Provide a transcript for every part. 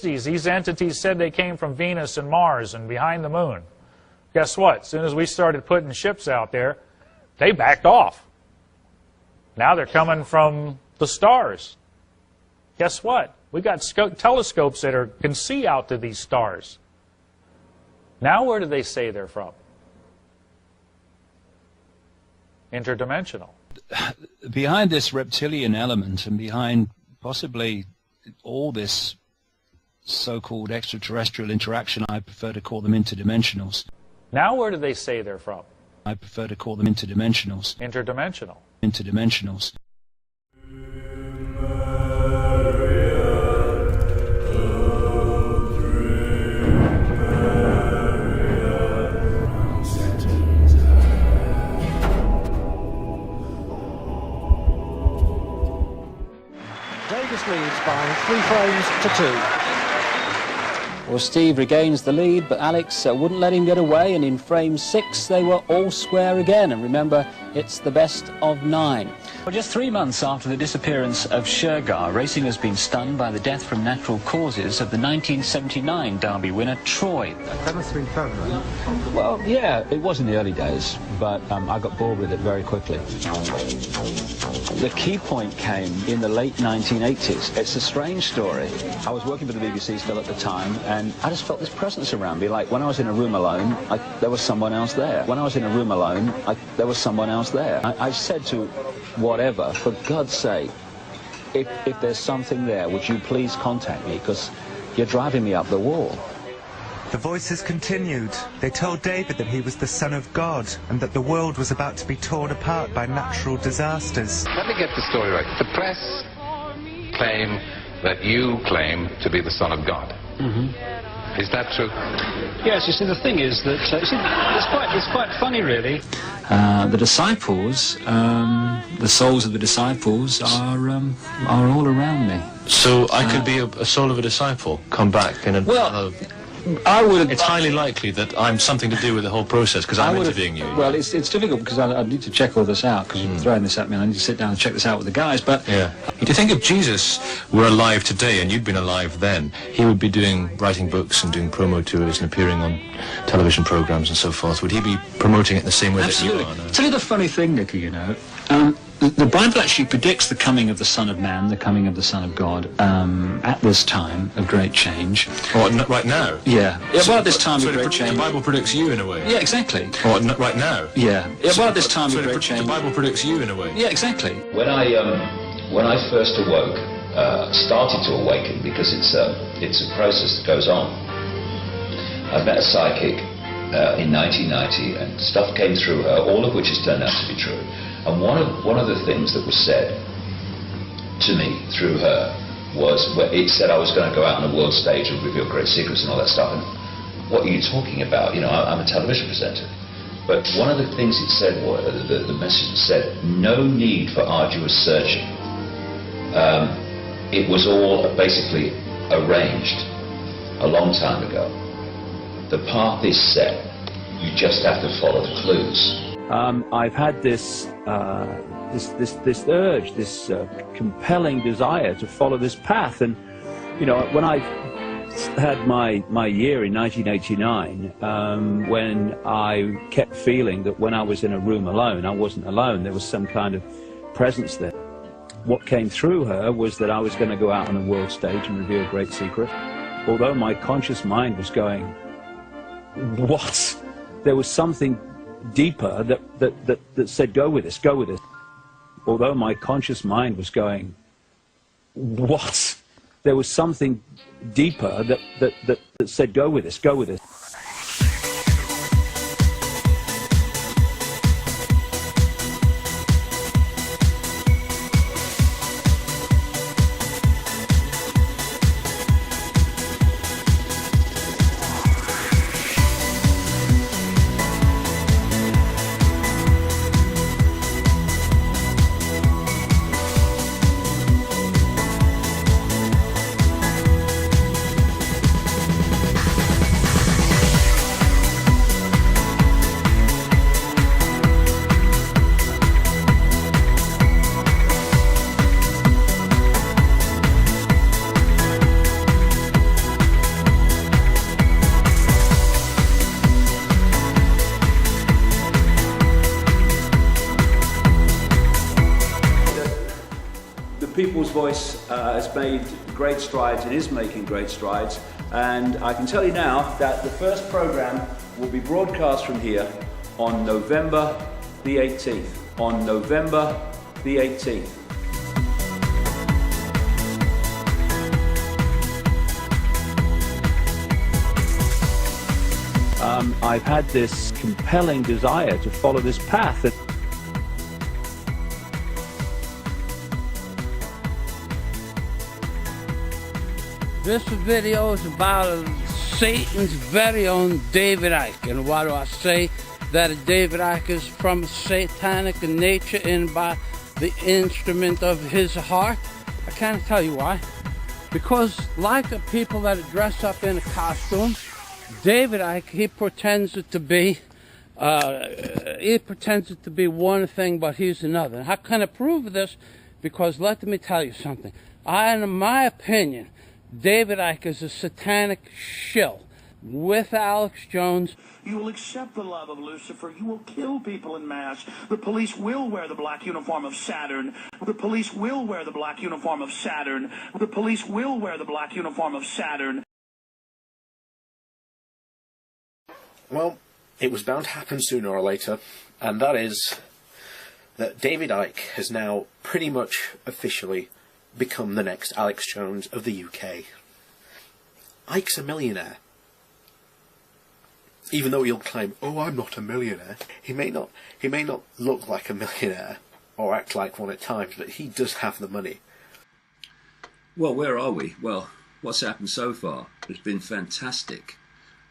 These entities said they came from Venus and Mars and behind the moon. Guess what? As soon as we started putting ships out there, they backed off. Now they're coming from the stars. Guess what? We got telescopes that can see out to these stars. Now where do they say they're from? Interdimensional. Behind this reptilian element and behind possibly all this so-called extraterrestrial interaction, I prefer to call them interdimensionals. Now where do they say they're from? I prefer to call them interdimensionals. Interdimensional. Interdimensionals. Vegas leads by 3 frames to 2. Well, Steve regains the lead, but Alex wouldn't let him get away, and in frame 6 they were all square again. And remember, it's the best of 9. Well, just 3 months after the disappearance of Shergar, racing has been stunned by the death from natural causes of the 1979 Derby winner, Troy. That must have been fun, right? Well, yeah, it was in the early days, but I got bored with it very quickly. The key point came in the late 1980s. It's a strange story. I was working for the BBC still at the time, and I just felt this presence around me. Like when I was in a room alone, there was someone else there. When I was in a room alone, there was someone else there. I said to whatever, for God's sake, if there's something there, would you please contact me, because you're driving me up the wall. The voices continued. They told David that he was the Son of God and that the world was about to be torn apart by natural disasters. Let me get the story right. The press claim that you claim to be the Son of God. Mm-hmm. Is that true? Yes, you see, the thing is that it's quite funny, really. The disciples, the souls of the disciples are all around me. So I could be a soul of a disciple, come back in a... Well, I would. It's highly likely that I'm something to do with the whole process because I'm interviewing you. Well, it's difficult because I need to check all this out because you're throwing this at me and I need to sit down and check this out with the guys. But yeah, do you think if Jesus were alive today and you'd been alive then, he would be writing books and doing promo tours and appearing on television programs and so forth? Would he be promoting it in the same way Absolutely. That you are? Tell you the funny thing, Nicky, you know. The Bible actually predicts the coming of the Son of Man, the coming of the Son of God, at this time of great change. Or right now? Yeah. Well, at this time of great change. The Bible predicts you in a way? Yeah, exactly. Or right now? Yeah. Well, at this time of great change. The Bible predicts you in a way? Yeah, exactly. When I first awoke, started to awaken, because it's a process that goes on. I met a psychic in 1990, and stuff came through her, all of which has turned out to be true. And one of the things that was said to me through her was, it said I was going to go out on a world stage and reveal great secrets and all that stuff. And what are you talking about? You know, I'm a television presenter. But one of the things it said was, the message said, no need for arduous searching. It was all basically arranged a long time ago. The path is set. You just have to follow the clues. I've had this urge, this compelling desire to follow this path. And, you know, when I had my year in 1989, when I kept feeling that when I was in a room alone, I wasn't alone, there was some kind of presence there. What came through her was that I was going to go out on a world stage and reveal a great secret. Although my conscious mind was going, what? There was something deeper that said, go with this, go with this. Although my conscious mind was going, what? There was something deeper that said, go with this, go with this. Voice has made great strides. It is making great strides. And I can tell you now that the first program will be broadcast from here on November the 18th. On November the 18th. I've had this compelling desire to follow this path. This video is about Satan's very own David Icke. And why do I say that David Icke is from satanic nature and by the instrument of his heart? I can't tell you why. Because like the people that dress up in a costume, David Icke, he pretends it to be one thing, but he's another. How can I prove this? Because let me tell you something. In my opinion, David Icke is a satanic shill with Alex Jones. You will accept the love of Lucifer. You will kill people in mass. The police will wear the black uniform of Saturn. The police will wear the black uniform of Saturn. The police will wear the black uniform of Saturn. Well, it was bound to happen sooner or later, and that is that David Icke has now pretty much officially become the next Alex Jones of the UK. Icke's a millionaire. Even though he'll claim, "Oh, I'm not a millionaire," he may not look like a millionaire or act like one at times, but he does have the money. Well, where are we? Well, what's happened so far has been fantastic.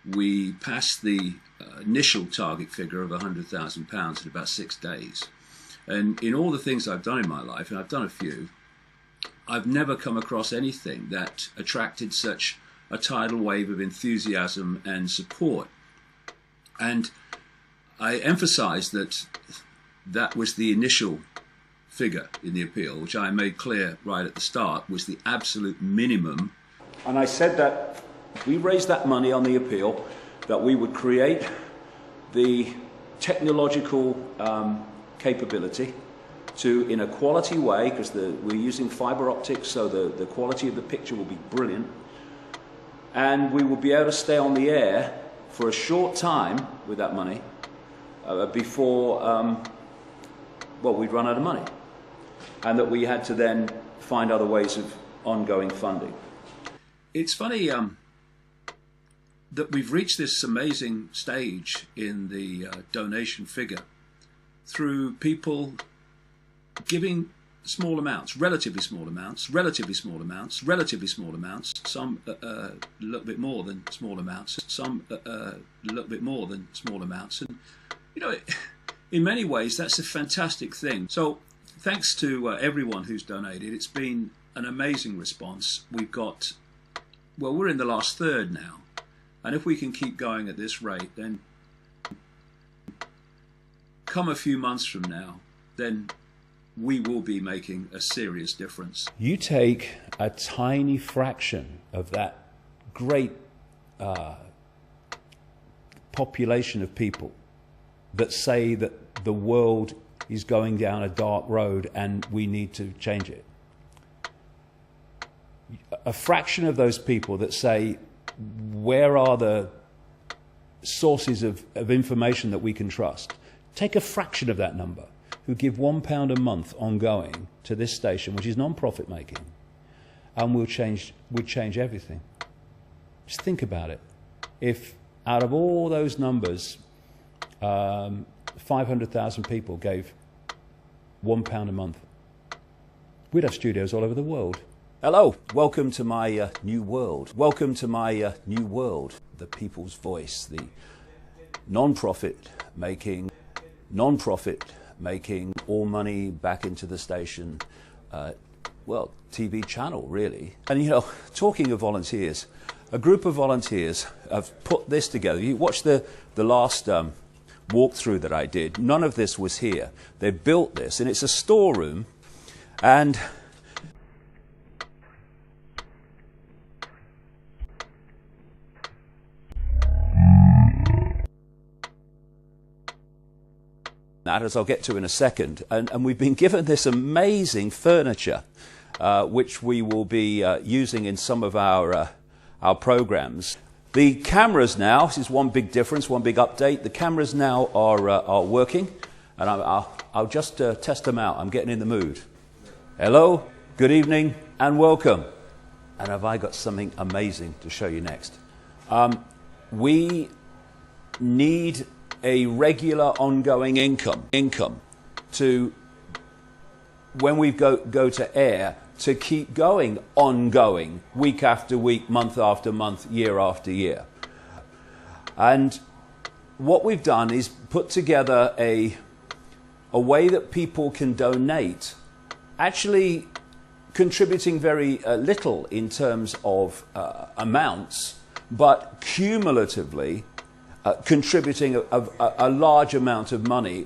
We passed the initial target figure of £100,000 in about 6 days. And in all the things I've done in my life, and I've done a few, I've never come across anything that attracted such a tidal wave of enthusiasm and support. And I emphasize that that was the initial figure in the appeal, which I made clear right at the start was the absolute minimum. And I said that if we raised that money on the appeal, that we would create the technological capability to, in a quality way, because we're using fiber optics, so the quality of the picture will be brilliant, and we will be able to stay on the air for a short time with that money before, well, we'd run out of money, and that we had to then find other ways of ongoing funding. It's funny that we've reached this amazing stage in the donation figure through people giving small amounts, relatively small amounts, relatively small amounts, relatively small amounts, some a little bit more than small amounts, some a little bit more than small amounts. And, you know, in many ways, that's a fantastic thing. So thanks to everyone who's donated. It's been an amazing response. We've got, well, we're in the last third now. And if we can keep going at this rate, then come a few months from now, then we will be making a serious difference. You take a tiny fraction of that great population of people that say that the world is going down a dark road and we need to change it. A fraction of those people that say, where are the sources of information that we can trust? Take a fraction of that number who give £1 a month ongoing to this station, which is non-profit making, and we'd change everything. Just think about it. If out of all those numbers, 500,000 people gave £1 a month, we'd have studios all over the world. Hello, welcome to my new world. Welcome to my new world. The people's voice, the non-profit making all money back into the station, well, TV channel really. And you know, talking of volunteers, a group of volunteers have put this together. You watch the last walkthrough that I did. None of this was here. They built this, and it's a storeroom, and that, as I'll get to in a second, and we've been given this amazing furniture, which we will be using in some of our programs. The cameras now, this is one big difference, one big update. The cameras now are working, and I'll just test them out. I'm getting in the mood. Hello, good evening, and welcome. And have I got something amazing to show you next? We need a regular ongoing income to, when we go to air, to keep going ongoing, week after week, month after month, year after year. And what we've done is put together a way that people can donate, actually contributing very little in terms of amounts, but cumulatively contributing a large amount of money,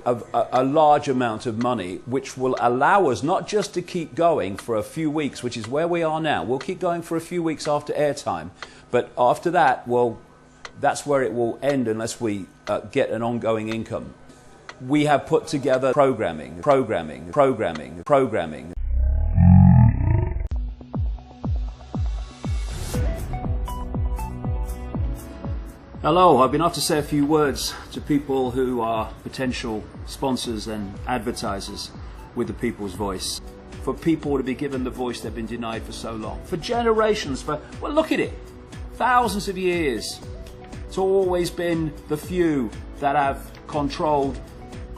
which will allow us not just to keep going for a few weeks, which is where we are now. We'll keep going for a few weeks after airtime, but after that, well, that's where it will end unless we get an ongoing income. We have put together programming. Hello, I've been asked to say a few words to people who are potential sponsors and advertisers with the People's Voice. For people to be given the voice they've been denied for so long. For generations, well, look at it. Thousands of years. It's always been the few that have controlled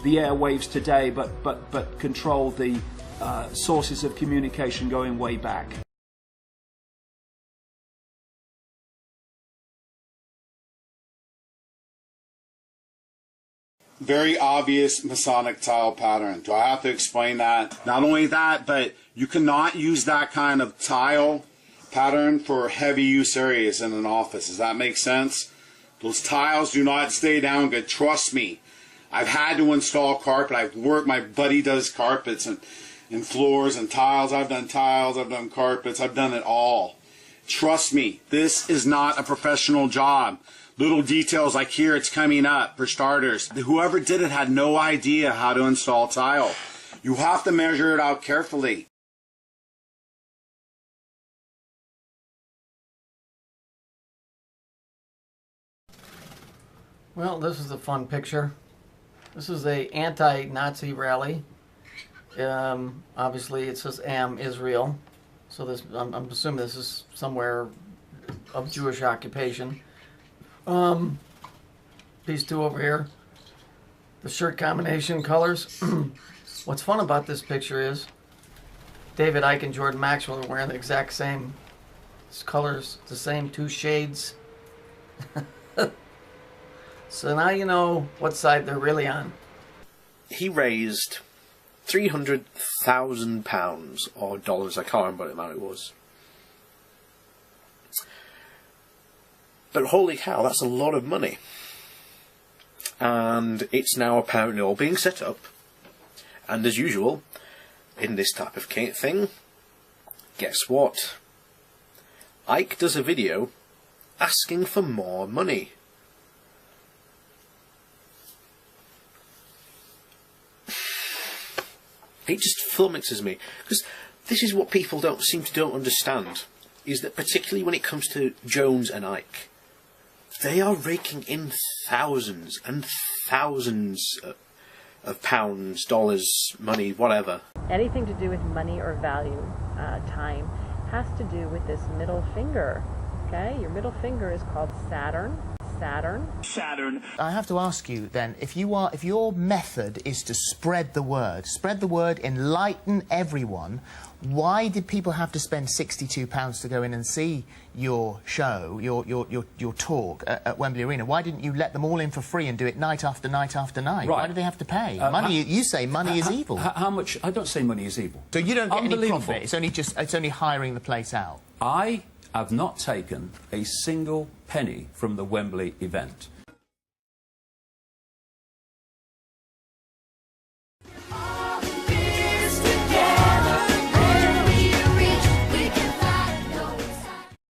the airwaves today, but controlled the sources of communication going way back. Very obvious Masonic tile pattern. Do I have to explain that? Not only that, but you cannot use that kind of tile pattern for heavy use areas in an office. Does that make sense? Those tiles do not stay down good. Trust me. I've had to install carpet. I've worked, my buddy does carpets and floors and tiles. I've done carpets. I've done it all. Trust me, this is not a professional job. Little details like here, it's coming up, for starters. Whoever did it had no idea how to install tile. You have to measure it out carefully. Well, this is a fun picture. This is a anti-Nazi rally. Obviously, it says "Am Israel," so this I'm assuming this is somewhere of Jewish occupation. These two over here, the shirt combination colors. What's fun about this picture is David Icke and Jordan Maxwell are wearing the exact same colors, the same two shades. So now you know what side they're really on. He raised £300,000 or dollars, I can't remember what amount it was. But holy cow, that's a lot of money. And it's now apparently all being set up. And as usual, in this type of thing, guess what? Icke does a video asking for more money. It just flummoxes me, because this is what people don't understand, is that particularly when it comes to Jones and Icke, they are raking in thousands and thousands of pounds, dollars, money, whatever. Anything to do with money or value, time, has to do with this middle finger. Okay, your middle finger is called Saturn. Saturn. I have to ask you then, if your method is to spread the word, enlighten everyone, why did people have to spend £62 to go in and see your show, your talk at Wembley Arena? Why didn't you let them all in for free and do it night after night after night? Right. Why do they have to pay? Money, you say money is evil. How much? I don't say money is evil. So you don't get any profit. It's only hiring the place out. I have not taken a single penny from the Wembley event.